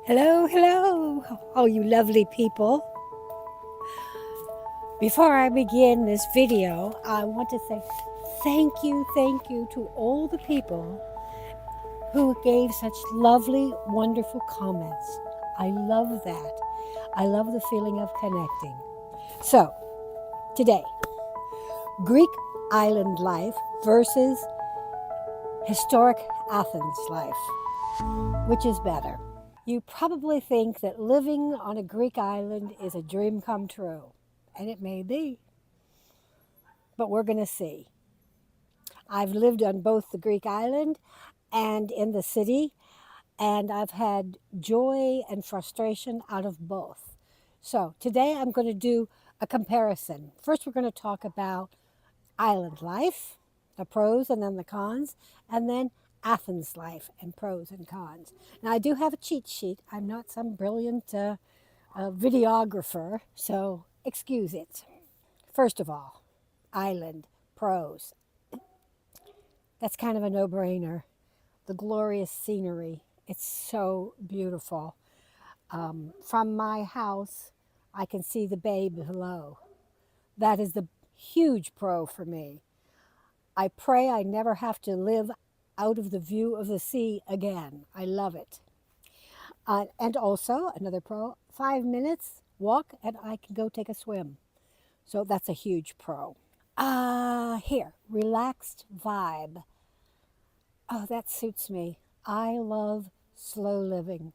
Hello, hello, all you lovely people. Before I begin this video, I want to say thank you to all the people who gave such lovely, wonderful comments. I love that. I love the feeling of connecting. So, today, Greek island life versus historic Athens life. Which is better? You probably think that living on a Greek island is a dream come true, and it may be, but we're going to see. I've lived on both the Greek island and in the city, and I've had joy and frustration out of both. So today I'm going to do a comparison. First, we're going to talk about island life, the pros and then the cons, and then Athens life and pros and cons. Now, I do have a cheat sheet. I'm not some brilliant videographer, so excuse it. First of all, island pros. That's kind of a no brainer. The glorious scenery. It's so beautiful. From my house, I can see the bay below. That is the huge pro for me. I pray I never have to live out of the view of the sea again. I love it. And also, another pro, 5 minutes walk and I can go take a swim. So that's a huge pro. Here, relaxed vibe. Oh, that suits me. I love slow living.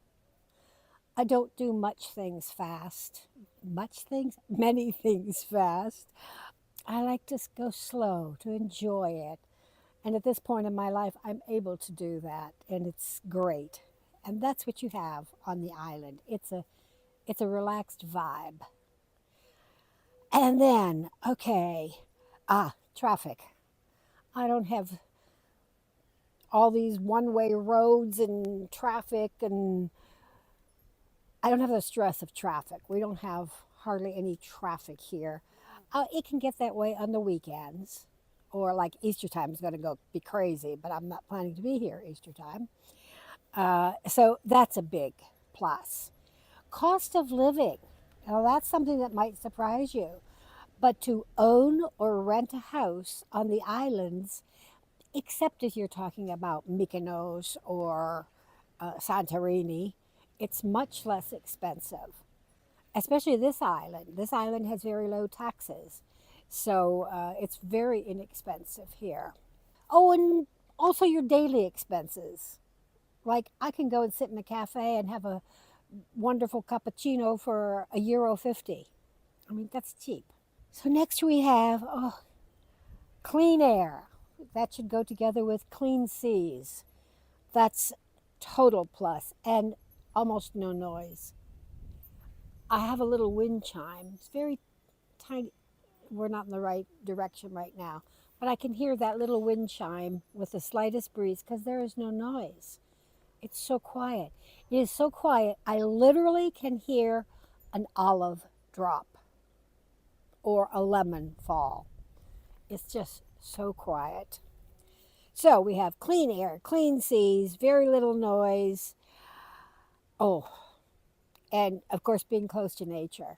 I don't do much things fast. Much things? Many things fast. I like to go slow, to enjoy it. And at this point in my life, I'm able to do that, and it's great. And that's what you have on the island. It's a relaxed vibe. And then, okay, traffic. I don't have all these one-way roads and traffic, and I don't have the stress of traffic. We don't have hardly any traffic here. It can get that way on the weekends, or like Easter time is going to go be crazy, but I'm not planning to be here Easter time. So that's a big plus. Cost of living. Now, that's something that might surprise you. But to own or rent a house on the islands, except if you're talking about Mykonos or Santorini, it's much less expensive, especially this island. This island has very low taxes, so it's very inexpensive here. Oh, and also your daily expenses. Like I can go and sit in a cafe and have a wonderful cappuccino for €1.50. I mean, that's cheap. So next we have clean air. That should go together with clean seas. That's total plus and almost no noise. I have a little wind chime. It's very tiny. We're not in the right direction right now, but I can hear that little wind chime with the slightest breeze because there is no noise. It's so quiet. It is so quiet. I literally can hear an olive drop or a lemon fall. It's just so quiet. So we have clean air, clean seas, very little noise. Oh, and of course, being close to nature.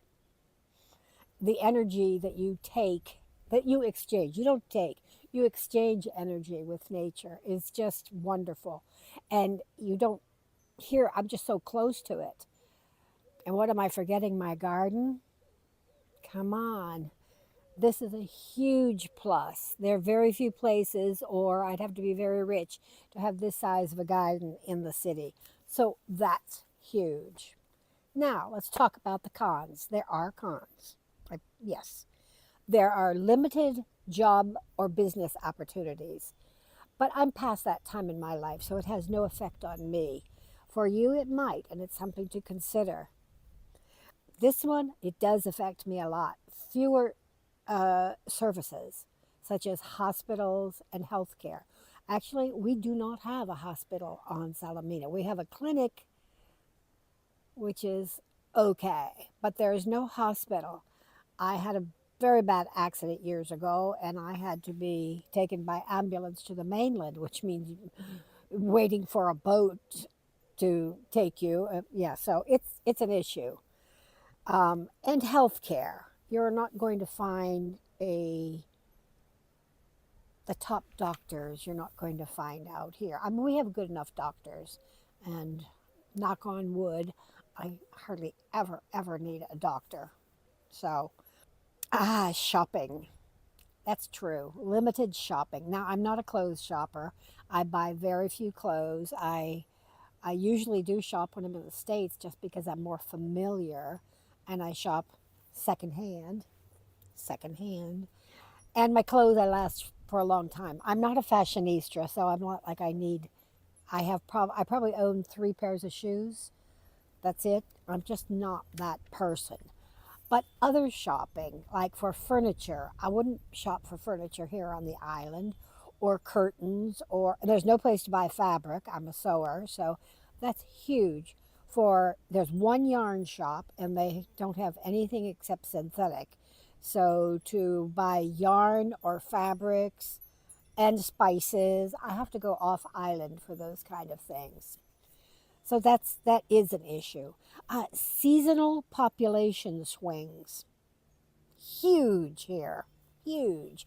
The energy that you take, that you exchange, you don't take, you exchange energy with nature is just wonderful. And you don't hear, I'm just so close to it. And what am I forgetting? My garden? Come on. This is a huge plus. There are very few places, or I'd have to be very rich to have this size of a garden in the city. So that's huge. Now, let's talk about the cons. There are cons. Yes, there are limited job or business opportunities, but I'm past that time in my life, so it has no effect on me. For you, it might, and it's something to consider. This one, it does affect me a lot. Fewer services, such as hospitals and healthcare. Actually, we do not have a hospital on Salamina. We have a clinic, which is okay, but there is no hospital. I had a very bad accident years ago, and I had to be taken by ambulance to the mainland, which means waiting for a boat to take you. Yeah, so it's an issue. And healthcare. You're not going to find a the top doctors. You're not going to find out here. I mean, we have good enough doctors, and knock on wood, I hardly ever need a doctor. So shopping. That's true. Limited shopping. Now, I'm not a clothes shopper. I buy very few clothes. I usually do shop when I'm in the States just because I'm more familiar, and I shop secondhand, secondhand. And my clothes I last for a long time. I'm not a fashionista, so I'm not like I need. I probably own 3 pairs of shoes. That's it. I'm just not that person. But other shopping, like for furniture, I wouldn't shop for furniture here on the island, or curtains, or there's no place to buy fabric. I'm a sewer, so that's huge. For there's one yarn shop and they don't have anything except synthetic. So to buy yarn or fabrics and spices, I have to go off island for those kind of things. So that is an issue. Seasonal population swings, huge here, huge.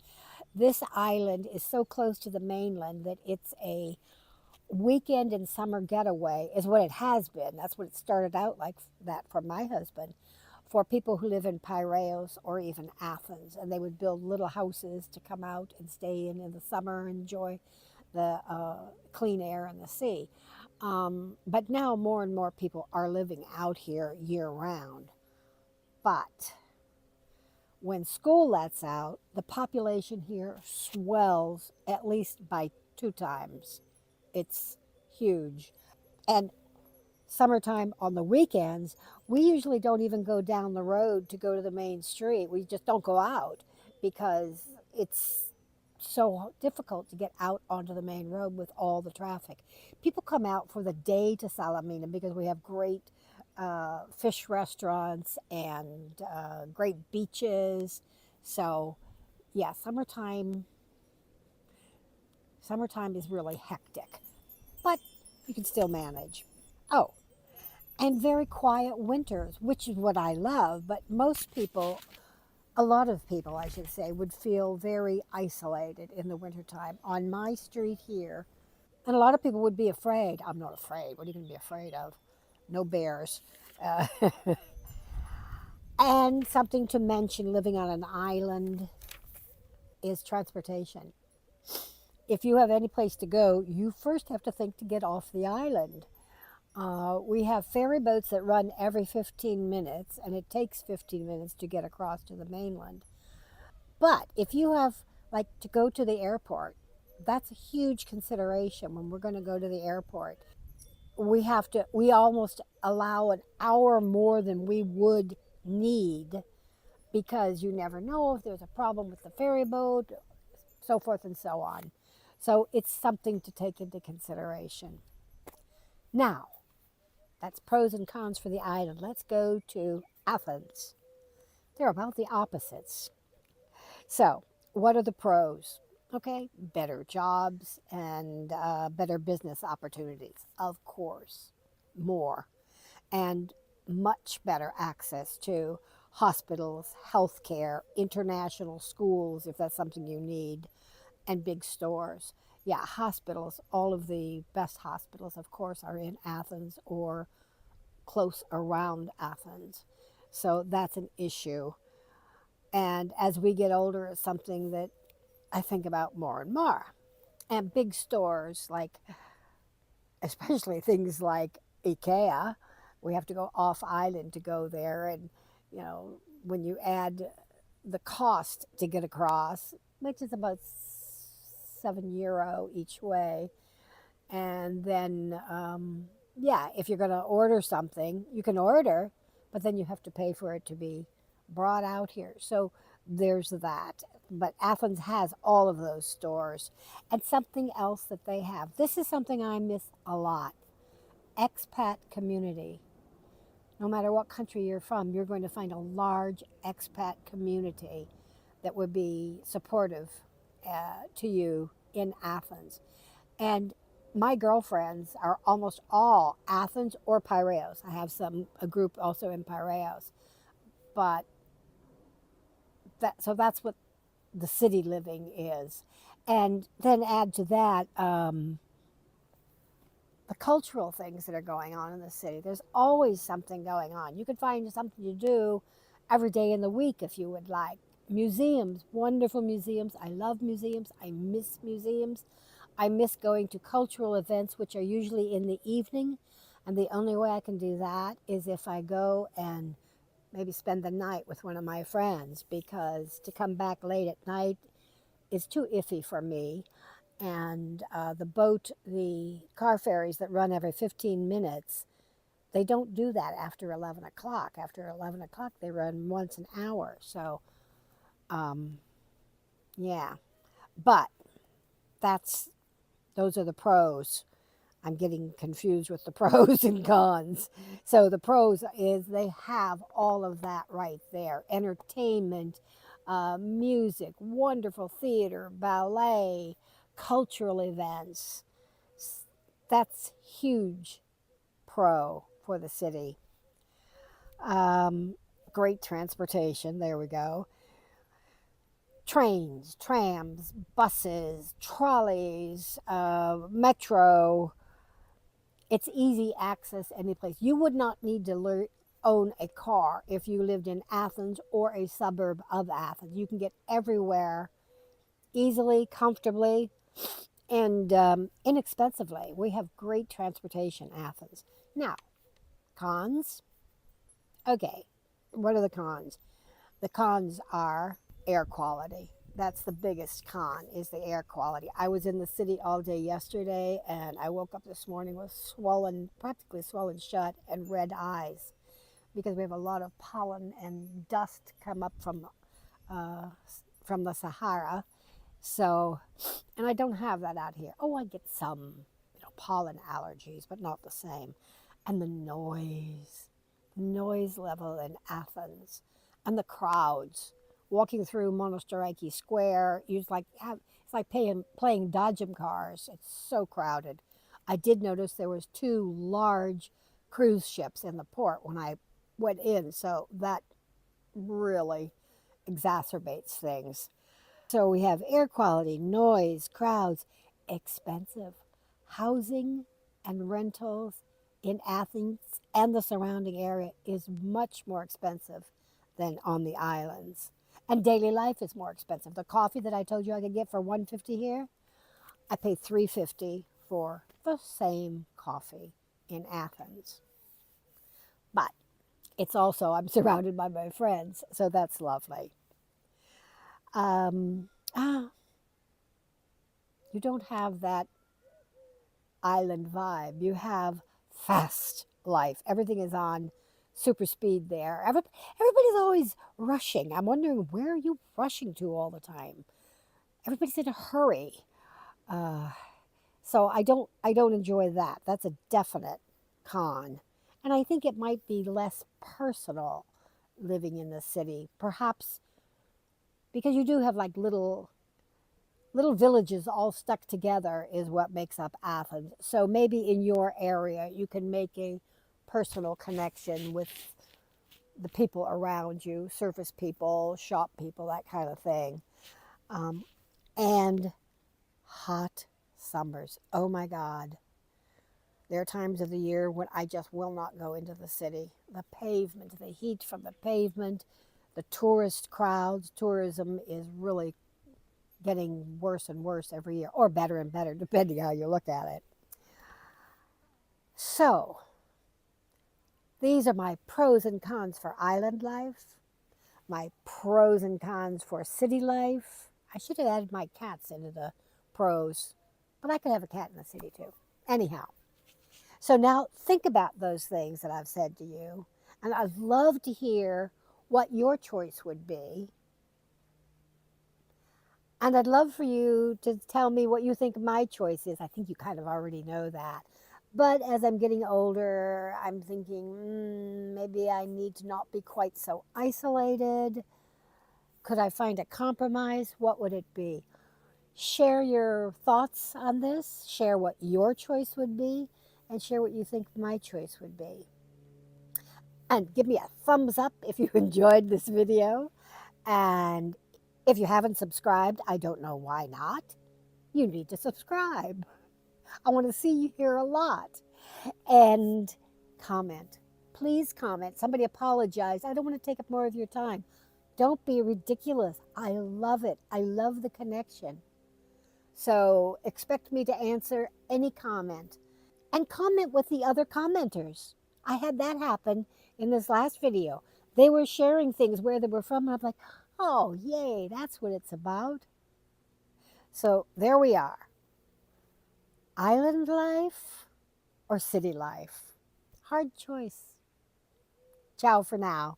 This island is so close to the mainland that it's a weekend and summer getaway, is what it has been. That's what it started out like that for my husband, for people who live in Piraeus or even Athens, and they would build little houses to come out and stay in the summer and enjoy the clean air and the sea. But now more and more people are living out here year round. But when school lets out, the population here swells at least by 2 times. It's huge. And summertime on the weekends, we usually don't even go down the road to go to the main street. We just don't go out because it's so difficult to get out onto the main road with all the traffic. People come out for the day to Salamina because we have great fish restaurants and great beaches. So, yeah, summertime is really hectic, but you can still manage. Oh, and very quiet winters, which is what I love. But most people, a lot of people, I should say, would feel very isolated in the wintertime on my street here. And a lot of people would be afraid. I'm not afraid. What are you going to be afraid of? No bears. Uh, and something to mention living on an island is transportation. If you have any place to go, you first have to think to get off the island. We have ferry boats that run every 15 minutes, and it takes 15 minutes to get across to the mainland. But if you have, like, to go to the airport, that's a huge consideration when we're going to go to the airport. We almost allow an hour more than we would need because you never know if there's a problem with the ferry boat, so forth and so on. So it's something to take into consideration. Now, that's pros and cons for the island. Let's go to Athens. They're about the opposites. So, what are the pros? Okay, better jobs and better business opportunities, of course, more, and much better access to hospitals, healthcare, international schools, if that's something you need, and big stores. Yeah, hospitals, all of the best hospitals, of course, are in Athens or close around Athens. So that's an issue. And as we get older, it's something that I think about more and more. And big stores, like, especially things like IKEA, we have to go off island to go there. And, when you add the cost to get across, which is about €7 each way, and then, yeah, if you're going to order something, you can order, but then you have to pay for it to be brought out here. So there's that. But Athens has all of those stores. And something else that they have, this is something I miss a lot: expat community. No matter what country you're from, you're going to find a large expat community that would be supportive to you in Athens. And my girlfriends are almost all Athens or Piraeus. I have a group also in Piraeus, but that's what the city living is. And then add to that the cultural things that are going on in the city. There's always something going on. You could find something to do every day in the week if you would like. Museums, wonderful museums. I love museums. I miss museums. I miss going to cultural events, which are usually in the evening. And the only way I can do that is if I go and maybe spend the night with one of my friends, because to come back late at night is too iffy for me. And the car ferries that run every 15 minutes, they don't do that after 11 o'clock. After 11 o'clock, they run once an hour. So, um, yeah. But that's those are the pros. I'm getting confused with the pros and cons. So the pros is they have all of that right there: entertainment, music, wonderful theater, ballet, cultural events. That's huge pro for the city. Um, Great transportation. There we go. Trains, trams, buses, trolleys, metro. It's easy access any place. You would not need to own a car if you lived in Athens or a suburb of Athens. You can get everywhere easily, comfortably, and inexpensively. We have great transportation in Athens. Now, cons. Okay, what are the cons? The cons are air quality. That's the biggest con, is the air quality. I was in the city all day yesterday, and I woke up this morning with practically swollen shut and red eyes, because we have a lot of pollen and dust come up uh, from the Sahara. So, and I don't have that out here. Oh, I get some, pollen allergies, but not the same. And the noise level in Athens, and the crowds walking through Monastiraki Square. It's like playing dodgem cars. It's so crowded. I did notice there was two large cruise ships in the port when I went in, so that really exacerbates things. So we have air quality, noise, crowds, expensive housing and rentals in Athens and the surrounding area is much more expensive than on the islands. And daily life is more expensive. The coffee that I told you I could get for 150 here, I pay 350 for the same coffee in Athens. But it's also, I'm surrounded by my friends, so that's lovely. Um, ah, you don't have that island vibe. You have fast life. Everything is on super speed there. Everybody's always rushing. I'm wondering, where are you rushing to all the time? Everybody's in a hurry. Uh, so I don't enjoy that. That's a definite con. And I think it might be less personal living in the city. Perhaps because you do have like little villages all stuck together is what makes up Athens. So maybe in your area you can make a personal connection with the people around you, surface people, shop people, that kind of thing. Um, and hot summers. Oh my God. There are times of the year when I just will not go into the city. The pavement, the heat from the pavement, the tourist crowds. Tourism is really getting worse and worse every year, or better and better, depending how you look at it. So, these are my pros and cons for island life, my pros and cons for city life. I should have added my cats into the pros, but I could have a cat in the city too. Anyhow, so now think about those things that I've said to you, and I'd love to hear what your choice would be. And I'd love for you to tell me what you think my choice is. I think you kind of already know that. But as I'm getting older, I'm thinking maybe I need to not be quite so isolated. Could I find a compromise? What would it be? Share your thoughts on this, share what your choice would be, and share what you think my choice would be. And give me a thumbs up if you enjoyed this video. And if you haven't subscribed, I don't know why not. You need to subscribe. I want to see you here a lot. And comment. Please comment. Somebody apologize. I don't want to take up more of your time. Don't be ridiculous. I love it. I love the connection. So expect me to answer any comment. And comment with the other commenters. I had that happen in this last video. They were sharing things where they were from, and I'm like, oh, yay, that's what it's about. So there we are. Island life or city life? Hard choice. Ciao for now.